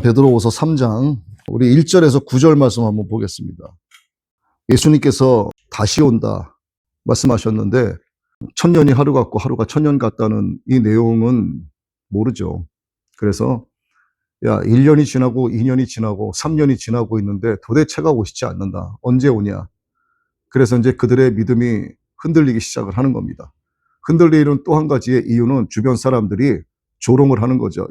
베드로후서 3장 우리 1절에서 9절 말씀 한번 보겠습니다. 예수님께서 다시 온다 말씀하셨는데 천년이 하루 같고 하루가 천년 같다는 이 내용은 모르죠. 그래서 1년이 지나고 2년이 지나고 3년이 지나고 있는데 도대체가 오시지 않는다. 언제 오냐? 그래서 이제 그들의 믿음이 흔들리기 시작을 하는 겁니다. 흔들리는 또 한 가지의 이유는 주변 사람들이 조롱을 하는 거죠.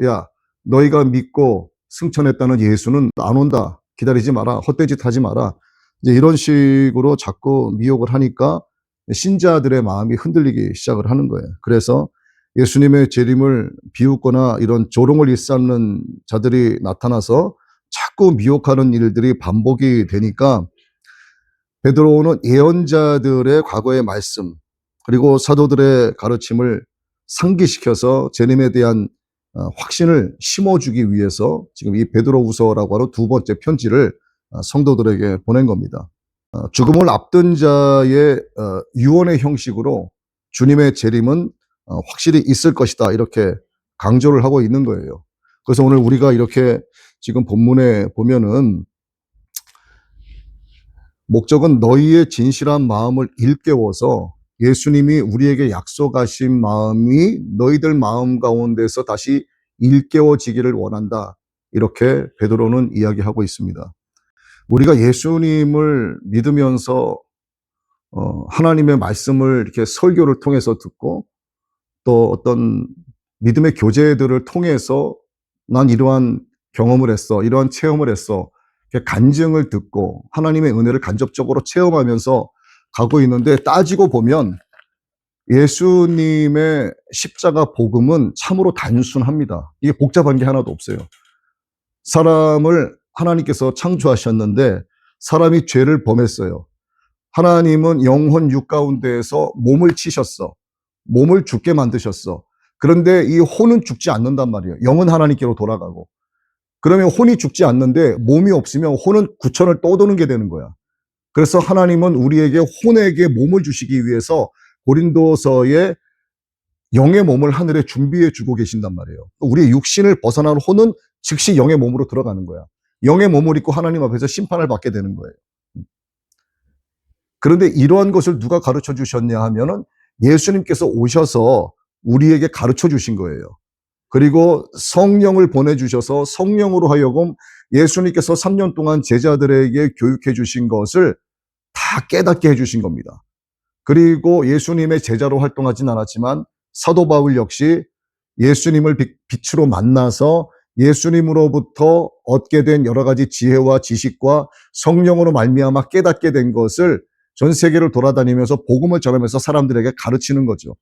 너희가 믿고 승천했다는 예수는 안 온다. 기다리지 마라. 헛되짓 하지 마라. 이제 이런 식으로 자꾸 미혹을 하니까 신자들의 마음이 흔들리기 시작을 하는 거예요. 그래서 예수님의 재림을 비웃거나 이런 조롱을 일삼는 자들이 나타나서 자꾸 미혹하는 일들이 반복이 되니까 베드로는 예언자들의 과거의 말씀 그리고 사도들의 가르침을 상기시켜서 재림에 대한 확신을 심어주기 위해서 지금 이 베드로후서라고 하는 두 번째 편지를 성도들에게 보낸 겁니다. 죽음을 앞둔 자의 유언의 형식으로 주님의 재림은 확실히 있을 것이다 이렇게 강조를 하고 있는 거예요. 그래서 오늘 우리가 이렇게 지금 본문에 보면은 목적은 너희의 진실한 마음을 일깨워서 예수님이 우리에게 약속하신 마음이 너희들 마음 가운데서 다시 일깨워지기를 원한다. 이렇게 베드로는 이야기하고 있습니다. 우리가 예수님을 믿으면서 하나님의 말씀을 이렇게 설교를 통해서 듣고 또 어떤 믿음의 교제들을 통해서 난 이러한 경험을 했어, 이러한 체험을 했어, 간증을 듣고 하나님의 은혜를 간접적으로 체험하면서 가고 있는데 따지고 보면 예수님의 십자가 복음은 참으로 단순합니다. 이게 복잡한 게 하나도 없어요. 사람을 하나님께서 창조하셨는데 사람이 죄를 범했어요. 하나님은 영혼 육 가운데에서 몸을 치셨어. 몸을 죽게 만드셨어. 그런데 이 혼은 죽지 않는단 말이에요. 영은 하나님께로 돌아가고. 그러면 혼이 죽지 않는데 몸이 없으면 혼은 구천을 떠도는 게 되는 거야. 그래서 하나님은 우리에게 혼에게 몸을 주시기 위해서 고린도서에 영의 몸을 하늘에 준비해 주고 계신단 말이에요. 우리의 육신을 벗어난 혼은 즉시 영의 몸으로 들어가는 거야. 영의 몸을 입고 하나님 앞에서 심판을 받게 되는 거예요. 그런데 이러한 것을 누가 가르쳐 주셨냐 하면은 예수님께서 오셔서 우리에게 가르쳐 주신 거예요. 그리고 성령을 보내주셔서 성령으로 하여금 예수님께서 3년 동안 제자들에게 교육해 주신 것을 다 깨닫게 해주신 겁니다. 그리고 예수님의 제자로 활동하진 않았지만 사도 바울 역시 예수님을 빛으로 만나서 예수님으로부터 얻게 된 여러 가지 지혜와 지식과 성령으로 말미암아 깨닫게 된 것을 전 세계를 돌아다니면서 복음을 전하면서 사람들에게 가르치는 거죠.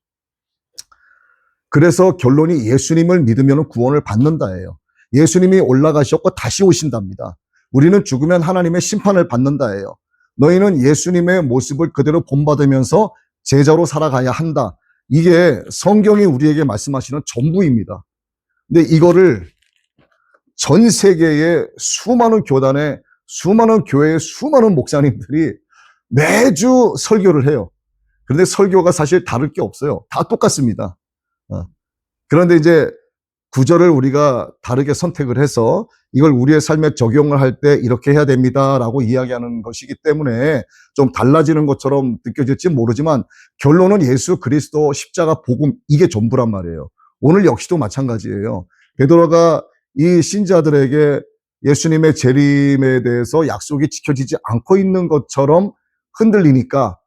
그래서 결론이 예수님을 믿으면 구원을 받는다예요. 예수님이 올라가셨고 다시 오신답니다. 우리는 죽으면 하나님의 심판을 받는다예요. 너희는 예수님의 모습을 그대로 본받으면서 제자로 살아가야 한다. 이게 성경이 우리에게 말씀하시는 전부입니다. 근데 이거를 전 세계의 수많은 교단에 수많은 교회의 수많은 목사님들이 매주 설교를 해요. 그런데 설교가 사실 다를 게 없어요. 다 똑같습니다. 그런데 이제 구절을 우리가 다르게 선택을 해서 이걸 우리의 삶에 적용을 할 때 이렇게 해야 됩니다라고 이야기하는 것이기 때문에 좀 달라지는 것처럼 느껴질지 모르지만 결론은 예수 그리스도 십자가 복음 이게 전부란 말이에요. 오늘 역시도 마찬가지예요. 베드로가 이 신자들에게 예수님의 재림에 대해서 약속이 지켜지지 않고 있는 것처럼 흔들리니까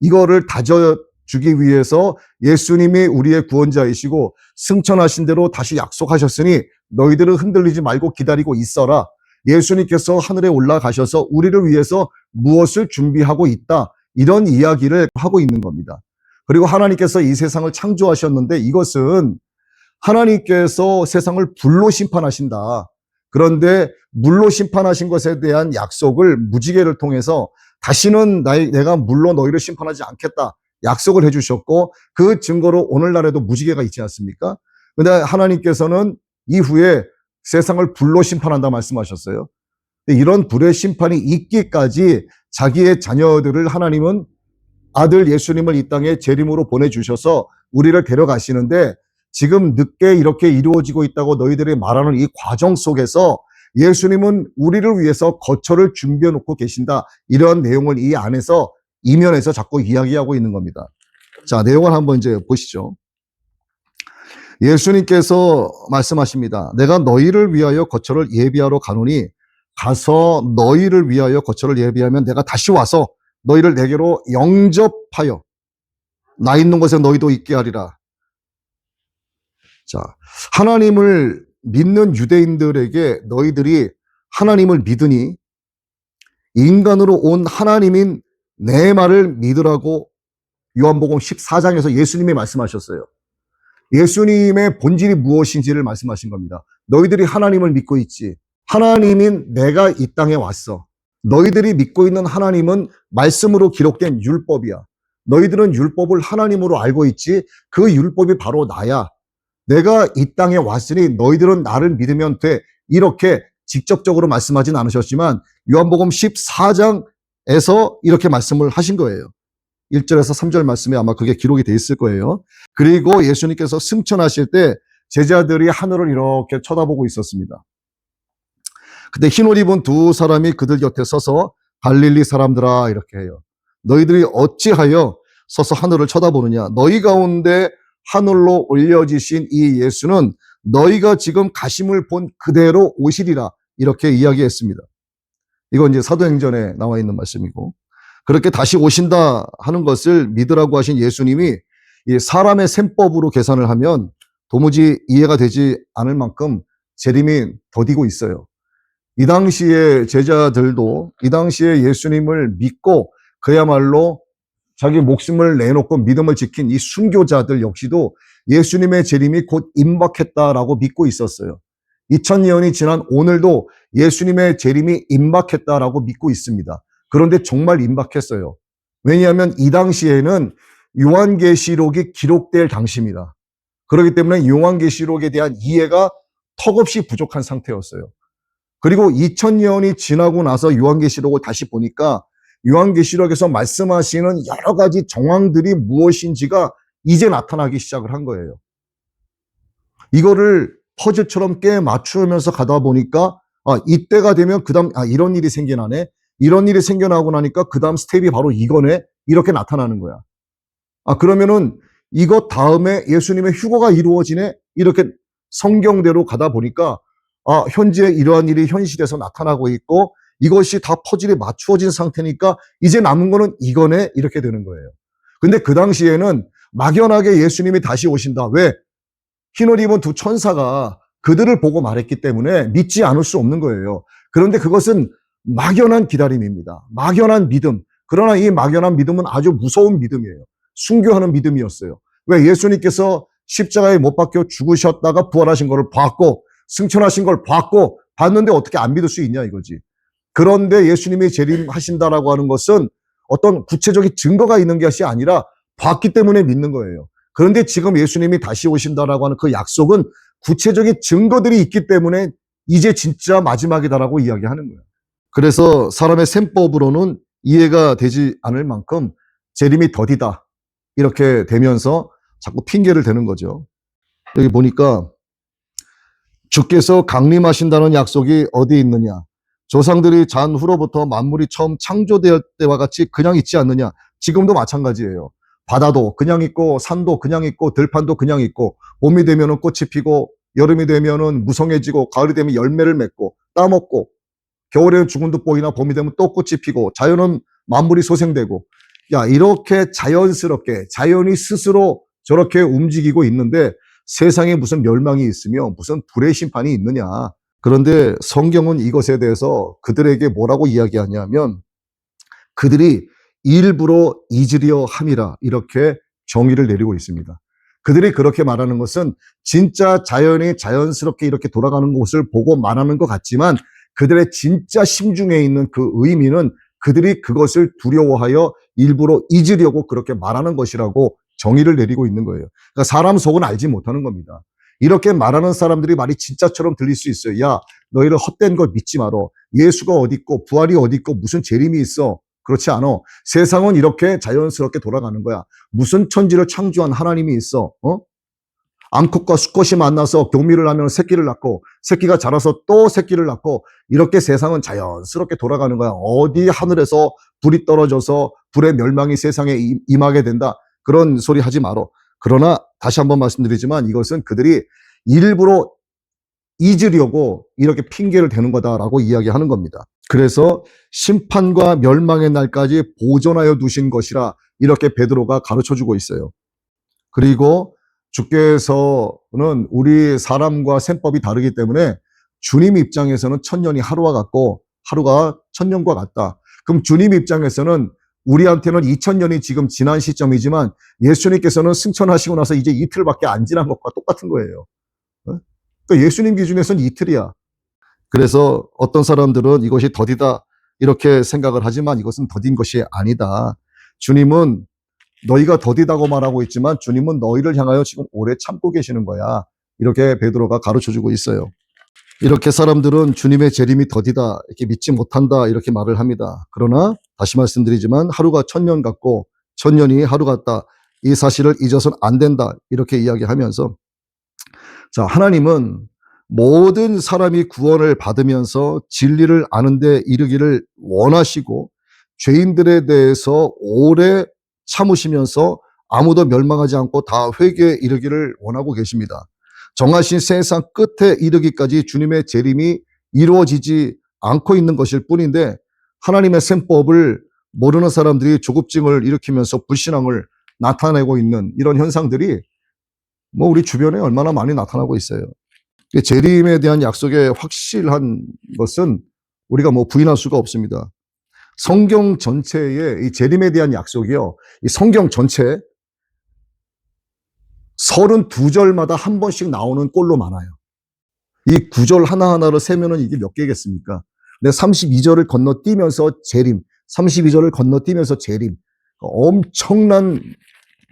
이거를 다져주기 위해서 예수님이 우리의 구원자이시고 승천하신 대로 다시 약속하셨으니 너희들은 흔들리지 말고 기다리고 있어라. 예수님께서 하늘에 올라가셔서 우리를 위해서 무엇을 준비하고 있다. 이런 이야기를 하고 있는 겁니다. 그리고 하나님께서 이 세상을 창조하셨는데 이것은 하나님께서 세상을 불로 심판하신다. 그런데 물로 심판하신 것에 대한 약속을 무지개를 통해서 다시는 내가 물로 너희를 심판하지 않겠다. 약속을 해주셨고 그 증거로 오늘날에도 무지개가 있지 않습니까? 근데 하나님께서는 이후에 세상을 불로 심판한다 말씀하셨어요. 이런 불의 심판이 있기까지 자기의 자녀들을 하나님은 아들 예수님을 이 땅에 재림으로 보내주셔서 우리를 데려가시는데 지금 늦게 이렇게 이루어지고 있다고 너희들이 말하는 이 과정 속에서 예수님은 우리를 위해서 거처를 준비해 놓고 계신다. 이런 내용을 이 안에서 이면에서 자꾸 이야기하고 있는 겁니다. 자, 내용을 한번 이제 보시죠. 예수님께서 말씀하십니다. 내가 너희를 위하여 거처를 예비하러 가노니 가서 너희를 위하여 거처를 예비하면 내가 다시 와서 너희를 내게로 영접하여 나 있는 곳에 너희도 있게 하리라. 자, 하나님을 믿는 유대인들에게 너희들이 하나님을 믿으니 인간으로 온 하나님인 내 말을 믿으라고 요한복음 14장에서 예수님이 말씀하셨어요. 예수님의 본질이 무엇인지를 말씀하신 겁니다. 너희들이 하나님을 믿고 있지. 하나님인 내가 이 땅에 왔어. 너희들이 믿고 있는 하나님은 말씀으로 기록된 율법이야. 너희들은 율법을 하나님으로 알고 있지. 그 율법이 바로 나야. 내가 이 땅에 왔으니 너희들은 나를 믿으면 돼. 이렇게 직접적으로 말씀하진 않으셨지만 요한복음 14장에서 이렇게 말씀을 하신 거예요. 1절에서 3절 말씀에 아마 그게 기록이 돼 있을 거예요. 그리고 예수님께서 승천하실 때 제자들이 하늘을 이렇게 쳐다보고 있었습니다. 근데 흰옷 입은 두 사람이 그들 곁에 서서 갈릴리 사람들아 이렇게 해요. 너희들이 어찌하여 서서 하늘을 쳐다보느냐. 너희 가운데 하늘로 올려지신 이 예수는 너희가 지금 가심을 본 그대로 오시리라. 이렇게 이야기했습니다. 이건 이제 사도행전에 나와 있는 말씀이고, 그렇게 다시 오신다 하는 것을 믿으라고 하신 예수님이 이 사람의 셈법으로 계산을 하면 도무지 이해가 되지 않을 만큼 재림이 더디고 있어요. 이 당시에 제자들도 이 당시에 예수님을 믿고 그야말로 자기 목숨을 내놓고 믿음을 지킨 이 순교자들 역시도 예수님의 재림이 곧 임박했다라고 믿고 있었어요. 2000년이 지난 오늘도 예수님의 재림이 임박했다라고 믿고 있습니다. 그런데 정말 임박했어요. 왜냐하면 이 당시에는 요한계시록이 기록될 당시입니다. 그렇기 때문에 요한계시록에 대한 이해가 턱없이 부족한 상태였어요. 그리고 2000년이 지나고 나서 요한계시록을 다시 보니까 요한계시록에서 말씀하시는 여러 가지 정황들이 무엇인지가 이제 나타나기 시작을 한 거예요. 이거를 퍼즐처럼 깨 맞추면서 가다 보니까 이때가 되면 그 다음 이런 일이 생겨나네. 이런 일이 생겨나고 나니까 그 다음 스텝이 바로 이거네. 이렇게 나타나는 거야. 그러면은 이것 다음에 예수님의 휴거가 이루어지네. 이렇게 성경대로 가다 보니까 현재 이러한 일이 현실에서 나타나고 있고 이것이 다 퍼즐이 맞추어진 상태니까 이제 남은 거는 이거네. 이렇게 되는 거예요. 근데 그 당시에는 막연하게 예수님이 다시 오신다. 왜? 흰옷 입은 두 천사가 그들을 보고 말했기 때문에 믿지 않을 수 없는 거예요. 그런데 그것은 막연한 기다림입니다. 막연한 믿음. 그러나 이 막연한 믿음은 아주 무서운 믿음이에요. 순교하는 믿음이었어요. 왜? 예수님께서 십자가에 못 박혀 죽으셨다가 부활하신 것을 봤고 승천하신 걸 봤는데 어떻게 안 믿을 수 있냐 이거지. 그런데 예수님이 재림하신다라고 하는 것은 어떤 구체적인 증거가 있는 것이 아니라 봤기 때문에 믿는 거예요. 그런데 지금 예수님이 다시 오신다라고 하는 그 약속은 구체적인 증거들이 있기 때문에 이제 진짜 마지막이다라고 이야기하는 거예요. 그래서 사람의 셈법으로는 이해가 되지 않을 만큼 재림이 더디다 이렇게 되면서 자꾸 핑계를 대는 거죠. 여기 보니까 주께서 강림하신다는 약속이 어디 있느냐. 조상들이 잔 후로부터 만물이 처음 창조될 때와 같이 그냥 있지 않느냐. 지금도 마찬가지예요. 바다도 그냥 있고 산도 그냥 있고 들판도 그냥 있고 봄이 되면은 꽃이 피고 여름이 되면은 무성해지고 가을이 되면 열매를 맺고 따먹고 겨울에는 죽은 듯보이나 봄이 되면 또 꽃이 피고 자연은 만물이 소생되고 이렇게 자연스럽게 자연이 스스로 저렇게 움직이고 있는데 세상에 무슨 멸망이 있으며 무슨 불의 심판이 있느냐. 그런데 성경은 이것에 대해서 그들에게 뭐라고 이야기하냐면 그들이 일부러 잊으려 함이라 이렇게 정의를 내리고 있습니다. 그들이 그렇게 말하는 것은 진짜 자연이 자연스럽게 이렇게 돌아가는 것을 보고 말하는 것 같지만 그들의 진짜 심중에 있는 그 의미는 그들이 그것을 두려워하여 일부러 잊으려고 그렇게 말하는 것이라고 정의를 내리고 있는 거예요. 그러니까 사람 속은 알지 못하는 겁니다. 이렇게 말하는 사람들이 말이 진짜처럼 들릴 수 있어요. 야, 너희를 헛된 걸 믿지 마라. 예수가 어디 있고 부활이 어디 있고 무슨 재림이 있어. 그렇지 않아. 세상은 이렇게 자연스럽게 돌아가는 거야. 무슨 천지를 창조한 하나님이 있어. 암컷과 수컷이 만나서 교미를 하면 새끼를 낳고 새끼가 자라서 또 새끼를 낳고 이렇게 세상은 자연스럽게 돌아가는 거야. 어디 하늘에서 불이 떨어져서 불의 멸망이 세상에 임하게 된다. 그런 소리 하지 마라. 그러나 다시 한번 말씀드리지만 이것은 그들이 일부러 잊으려고 이렇게 핑계를 대는 거다라고 이야기하는 겁니다. 그래서 심판과 멸망의 날까지 보존하여 두신 것이라 이렇게 베드로가 가르쳐주고 있어요. 그리고 주께서는 우리 사람과 셈법이 다르기 때문에 주님 입장에서는 천년이 하루와 같고 하루가 천년과 같다. 그럼 주님 입장에서는 우리한테는 2000년이 지금 지난 시점이지만 예수님께서는 승천하시고 나서 이제 이틀밖에 안 지난 것과 똑같은 거예요. 그러니까 예수님 기준에서는 이틀이야. 그래서 어떤 사람들은 이것이 더디다 이렇게 생각을 하지만 이것은 더딘 것이 아니다. 주님은 너희가 더디다고 말하고 있지만 주님은 너희를 향하여 지금 오래 참고 계시는 거야. 이렇게 베드로가 가르쳐주고 있어요. 이렇게 사람들은 주님의 재림이 더디다 이렇게 믿지 못한다 이렇게 말을 합니다. 그러나 다시 말씀드리지만 하루가 천년 같고 천년이 하루 같다. 이 사실을 잊어서는 안 된다 이렇게 이야기하면서 자, 하나님은 모든 사람이 구원을 받으면서 진리를 아는 데 이르기를 원하시고 죄인들에 대해서 오래 참으시면서 아무도 멸망하지 않고 다 회개에 이르기를 원하고 계십니다. 정하신 세상 끝에 이르기까지 주님의 재림이 이루어지지 않고 있는 것일 뿐인데 하나님의 셈법을 모르는 사람들이 조급증을 일으키면서 불신앙을 나타내고 있는 이런 현상들이 우리 주변에 얼마나 많이 나타나고 있어요. 재림에 대한 약속의 확실한 것은 우리가 부인할 수가 없습니다. 성경 전체에 이 재림에 대한 약속이요. 이 성경 전체 32절마다 한 번씩 나오는 꼴로 많아요. 이 구절 하나하나를 세면은 이게 몇 개겠습니까? 근데 32절을 건너뛰면서 재림, 32절을 건너뛰면서 재림. 엄청난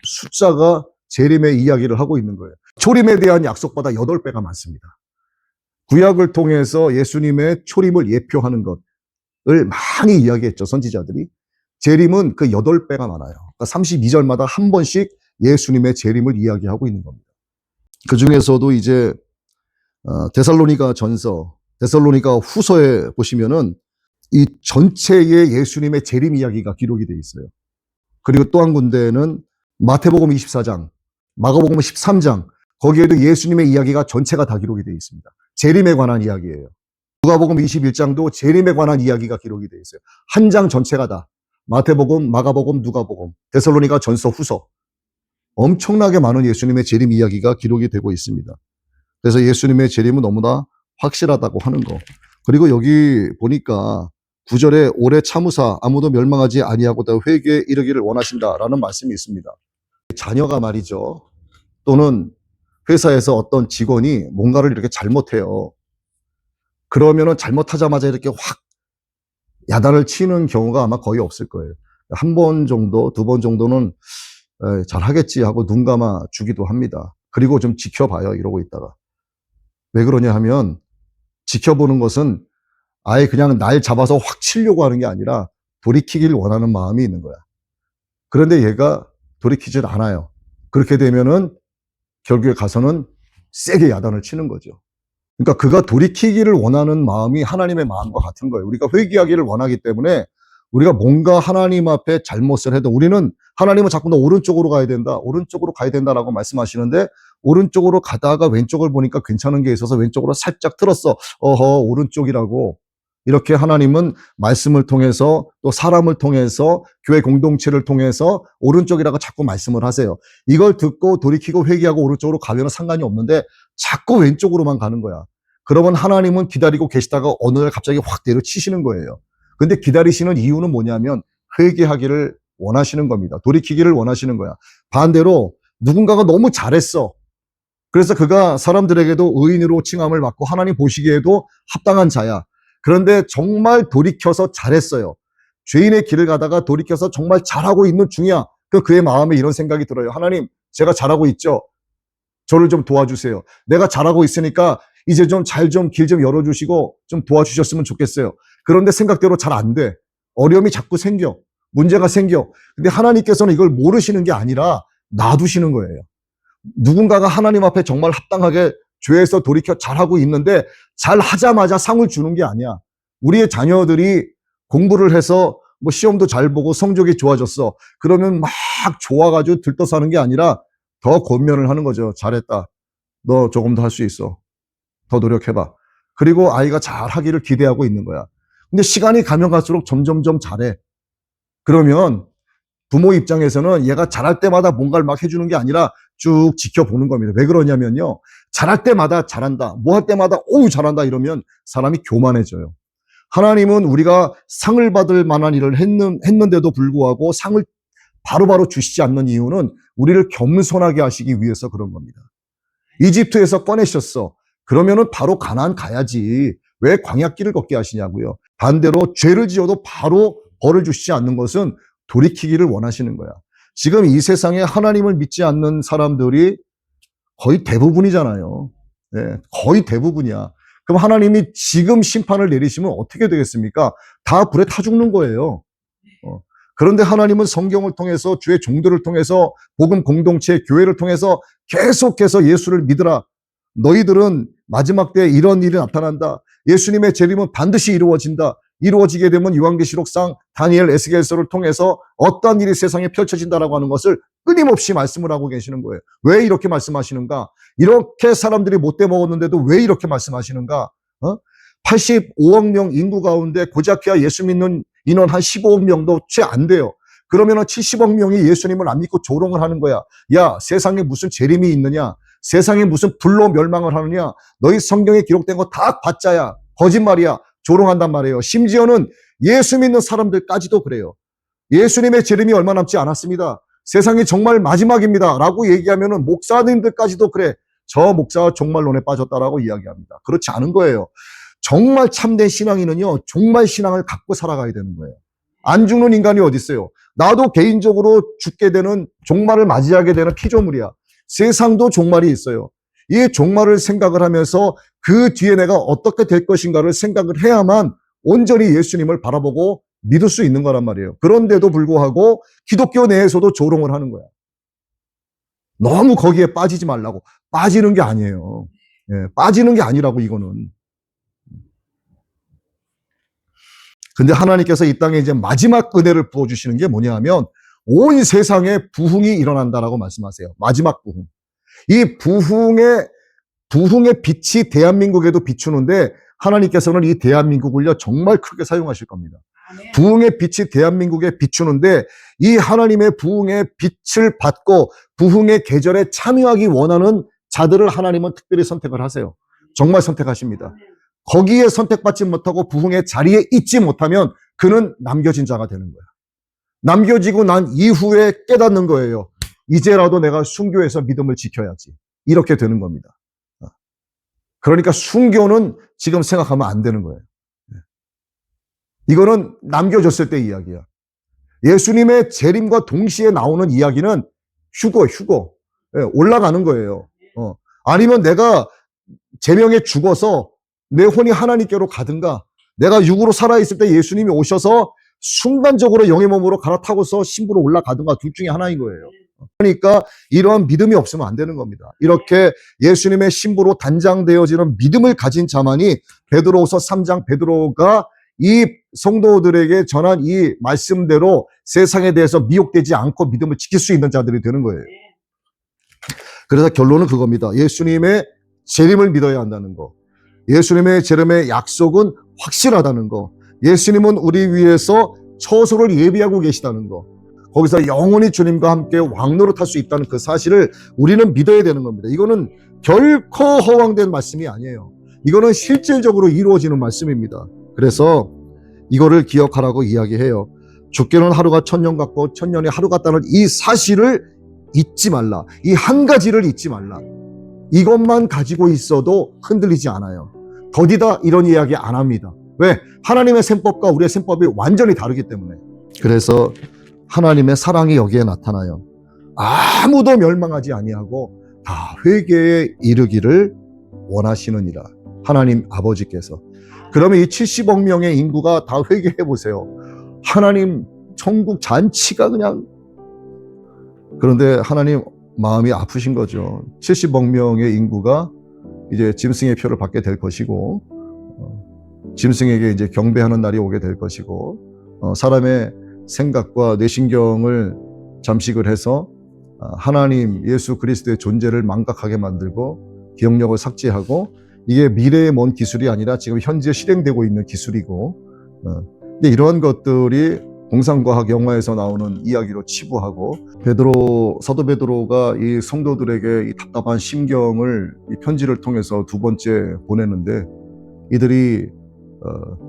숫자가 재림의 이야기를 하고 있는 거예요. 초림에 대한 약속보다 8배가 많습니다. 구약을 통해서 예수님의 초림을 예표하는 것을 많이 이야기했죠, 선지자들이. 재림은 그 8배가 많아요. 그러니까 32절마다 한 번씩 예수님의 재림을 이야기하고 있는 겁니다. 그 중에서도 이제 데살로니가 전서, 데살로니가 후서에 보시면은 이 전체의 예수님의 재림 이야기가 기록이 되어 있어요. 그리고 또 한 군데는 마태복음 24장, 마가복음 13장, 거기에도 예수님의 이야기가 전체가 다 기록이 되어 있습니다. 재림에 관한 이야기예요. 누가복음 21장도 재림에 관한 이야기가 기록이 되어 있어요. 한 장 전체가 다. 마태복음, 마가복음, 누가복음, 데살로니가 전서, 후서. 엄청나게 많은 예수님의 재림 이야기가 기록이 되고 있습니다. 그래서 예수님의 재림은 너무나 확실하다고 하는 거. 그리고 여기 보니까 9절에 오래 참으사 아무도 멸망하지 아니하고 다 회개에 이르기를 원하신다라는 말씀이 있습니다. 자녀가 말이죠. 또는 회사에서 어떤 직원이 뭔가를 이렇게 잘못해요. 그러면은 잘못하자마자 이렇게 확 야단을 치는 경우가 아마 거의 없을 거예요. 한 번 정도, 두 번 정도는 잘하겠지 하고 눈 감아 주기도 합니다. 그리고 좀 지켜봐요, 이러고 있다가. 왜 그러냐 하면 지켜보는 것은 아예 그냥 날 잡아서 확 치려고 하는 게 아니라 돌이키길 원하는 마음이 있는 거야. 그런데 얘가 돌이키질 않아요. 그렇게 되면은 결국에 가서는 세게 야단을 치는 거죠. 그러니까 그가 돌이키기를 원하는 마음이 하나님의 마음과 같은 거예요. 우리가 회개하기를 원하기 때문에 우리가 뭔가 하나님 앞에 잘못을 해도 우리는 하나님은 자꾸 너 오른쪽으로 가야 된다, 오른쪽으로 가야 된다라고 말씀하시는데 오른쪽으로 가다가 왼쪽을 보니까 괜찮은 게 있어서 왼쪽으로 살짝 틀었어. 오른쪽이라고. 이렇게 하나님은 말씀을 통해서 또 사람을 통해서 교회 공동체를 통해서 오른쪽이라고 자꾸 말씀을 하세요. 이걸 듣고 돌이키고 회개하고 오른쪽으로 가면 상관이 없는데 자꾸 왼쪽으로만 가는 거야. 그러면 하나님은 기다리고 계시다가 어느 날 갑자기 확 내려치시는 거예요. 근데 기다리시는 이유는 뭐냐면 회개하기를 원하시는 겁니다. 돌이키기를 원하시는 거야. 반대로 누군가가 너무 잘했어. 그래서 그가 사람들에게도 의인으로 칭함을 받고 하나님 보시기에도 합당한 자야. 그런데 정말 돌이켜서 잘했어요. 죄인의 길을 가다가 돌이켜서 정말 잘하고 있는 중이야. 그의 마음에 이런 생각이 들어요. 하나님, 제가 잘하고 있죠? 저를 좀 도와주세요. 내가 잘하고 있으니까 이제 좀 길 좀 열어주시고 좀 도와주셨으면 좋겠어요. 그런데 생각대로 잘 안 돼. 어려움이 자꾸 생겨. 문제가 생겨. 근데 하나님께서는 이걸 모르시는 게 아니라 놔두시는 거예요. 누군가가 하나님 앞에 정말 합당하게 죄에서 돌이켜 잘하고 있는데 잘하자마자 상을 주는 게 아니야. 우리의 자녀들이 공부를 해서 뭐 시험도 잘 보고 성적이 좋아졌어. 그러면 막 좋아가지고 들떠사는 게 아니라 더 권면을 하는 거죠. 잘했다. 너 조금 더 할 수 있어. 더 노력해봐. 그리고 아이가 잘하기를 기대하고 있는 거야. 근데 시간이 가면 갈수록 점점점 잘해. 그러면 부모 입장에서는 얘가 잘할 때마다 뭔가를 막 해주는 게 아니라 쭉 지켜보는 겁니다. 왜 그러냐면요. 잘할 때마다 잘한다. 뭐 할 때마다 오우 잘한다 이러면 사람이 교만해져요. 하나님은 우리가 상을 받을 만한 일을 했는데도 불구하고 상을 바로바로 주시지 않는 이유는 우리를 겸손하게 하시기 위해서 그런 겁니다. 이집트에서 꺼내셨어. 그러면은 바로 가나안 가야지. 왜 광야길을 걷게 하시냐고요. 반대로 죄를 지어도 바로 벌을 주시지 않는 것은 돌이키기를 원하시는 거야. 지금 이 세상에 하나님을 믿지 않는 사람들이 거의 대부분이잖아요. 네, 거의 대부분이야. 그럼 하나님이 지금 심판을 내리시면 어떻게 되겠습니까? 다 불에 타 죽는 거예요. 그런데 하나님은 성경을 통해서 주의 종들을 통해서 복음 공동체 교회를 통해서 계속해서 예수를 믿으라. 너희들은 마지막 때에 이런 일이 나타난다. 예수님의 재림은 반드시 이루어진다. 이루어지게 되면 요한계시록상 다니엘 에스겔서를 통해서 어떤 일이 세상에 펼쳐진다라고 하는 것을 끊임없이 말씀을 하고 계시는 거예요. 왜 이렇게 말씀하시는가? 이렇게 사람들이 못돼 먹었는데도 왜 이렇게 말씀하시는가? 85억 명 인구 가운데 고작해야 예수 믿는 인원 한 15억 명도 채 안 돼요. 그러면 70억 명이 예수님을 안 믿고 조롱을 하는 거야. 야, 세상에 무슨 재림이 있느냐? 세상에 무슨 불로 멸망을 하느냐? 너희 성경에 기록된 거 다 가짜야. 거짓말이야. 조롱한단 말이에요. 심지어는 예수 믿는 사람들까지도 그래요. 예수님의 재림이 얼마 남지 않았습니다. 세상이 정말 마지막입니다. 라고 얘기하면은 목사님들까지도 그래. 저 목사가 종말론에 빠졌다라고 이야기합니다. 그렇지 않은 거예요. 정말 참된 신앙인은요, 종말 신앙을 갖고 살아가야 되는 거예요. 안 죽는 인간이 어디 있어요? 나도 개인적으로 죽게 되는 종말을 맞이하게 되는 피조물이야. 세상도 종말이 있어요. 이 종말을 생각을 하면서 그 뒤에 내가 어떻게 될 것인가를 생각을 해야만 온전히 예수님을 바라보고 믿을 수 있는 거란 말이에요. 그런데도 불구하고 기독교 내에서도 조롱을 하는 거야. 너무 거기에 빠지지 말라고. 빠지는 게 아니에요. 예, 빠지는 게 아니라고 이거는. 근데 하나님께서 이 땅에 이제 마지막 은혜를 부어주시는 게 뭐냐 하면 온 세상에 부흥이 일어난다라고 말씀하세요. 마지막 부흥. 이 부흥의 빛이 대한민국에도 비추는데 하나님께서는 이 대한민국을요 정말 크게 사용하실 겁니다. 부흥의 빛이 대한민국에 비추는데 이 하나님의 부흥의 빛을 받고 부흥의 계절에 참여하기 원하는 자들을 하나님은 특별히 선택을 하세요. 정말 선택하십니다. 거기에 선택받지 못하고 부흥의 자리에 있지 못하면 그는 남겨진 자가 되는 거야. 남겨지고 난 이후에 깨닫는 거예요. 이제라도 내가 순교해서 믿음을 지켜야지. 이렇게 되는 겁니다. 그러니까 순교는 지금 생각하면 안 되는 거예요. 이거는 남겨졌을 때 이야기야. 예수님의 재림과 동시에 나오는 이야기는 휴거. 올라가는 거예요. 아니면 내가 제명에 죽어서 내 혼이 하나님께로 가든가 내가 육으로 살아있을 때 예수님이 오셔서 순간적으로 영의 몸으로 갈아타고서 신부로 올라가든가 둘 중에 하나인 거예요. 그러니까 이러한 믿음이 없으면 안 되는 겁니다. 이렇게 예수님의 신부로 단장되어지는 믿음을 가진 자만이 베드로후서 3장 베드로가 이 성도들에게 전한 이 말씀대로 세상에 대해서 미혹되지 않고 믿음을 지킬 수 있는 자들이 되는 거예요. 그래서 결론은 그겁니다. 예수님의 재림을 믿어야 한다는 거. 예수님의 재림의 약속은 확실하다는 거. 예수님은 우리 위해서 처소를 예비하고 계시다는 거. 거기서 영원히 주님과 함께 왕노릇할 수 있다는 그 사실을 우리는 믿어야 되는 겁니다. 이거는 결코 허황된 말씀이 아니에요. 이거는 실질적으로 이루어지는 말씀입니다. 그래서 이거를 기억하라고 이야기해요. 죽게는 하루가 천년 같고 천년이 하루 같다는 이 사실을 잊지 말라. 이 한 가지를 잊지 말라. 이것만 가지고 있어도 흔들리지 않아요. 더디다 이런 이야기 안 합니다. 왜? 하나님의 셈법과 우리의 셈법이 완전히 다르기 때문에. 그래서 하나님의 사랑이 여기에 나타나요. 아무도 멸망하지 아니하고 다 회개에 이르기를 원하시느니라. 하나님 아버지께서. 그러면 이 70억 명의 인구가 다 회개해 보세요. 하나님 천국 잔치가 그냥. 그런데 하나님 마음이 아프신 거죠. 70억 명의 인구가 이제 짐승의 표를 받게 될 것이고, 짐승에게 이제 경배하는 날이 오게 될 것이고, 사람의 생각과 뇌신경을 잠식을 해서 하나님 예수 그리스도의 존재를 망각하게 만들고 기억력을 삭제하고, 이게 미래의 먼 기술이 아니라 지금 현재 실행되고 있는 기술이고, 근데 이러한 것들이 공상과학 영화에서 나오는 이야기로 치부하고, 사도 베드로가 이 성도들에게 이 답답한 심경을 이 편지를 통해서 두 번째 보내는데, 이들이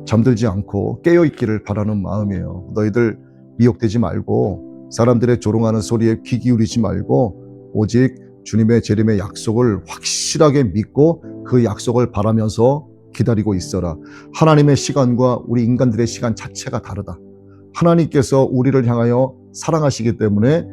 잠들지 않고 깨어있기를 바라는 마음이에요. 너희들 미혹되지 말고 사람들의 조롱하는 소리에 귀 기울이지 말고 오직 주님의 재림의 약속을 확실하게 믿고 그 약속을 바라면서 기다리고 있어라. 하나님의 시간과 우리 인간들의 시간 자체가 다르다. 하나님께서 우리를 향하여 사랑하시기 때문에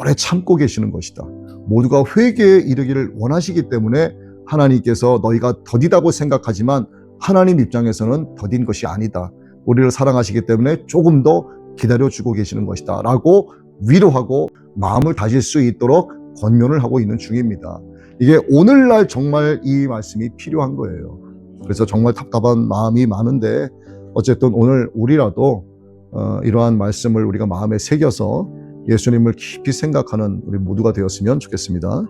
오래 참고 계시는 것이다. 모두가 회개에 이르기를 원하시기 때문에 하나님께서 너희가 더디다고 생각하지만 하나님 입장에서는 더딘 것이 아니다. 우리를 사랑하시기 때문에 조금 더 기다려주고 계시는 것이다 라고 위로하고 마음을 다질 수 있도록 권면을 하고 있는 중입니다. 이게 오늘날 정말 이 말씀이 필요한 거예요. 그래서 정말 답답한 마음이 많은데, 어쨌든 오늘 우리라도 이러한 말씀을 우리가 마음에 새겨서 예수님을 깊이 생각하는 우리 모두가 되었으면 좋겠습니다.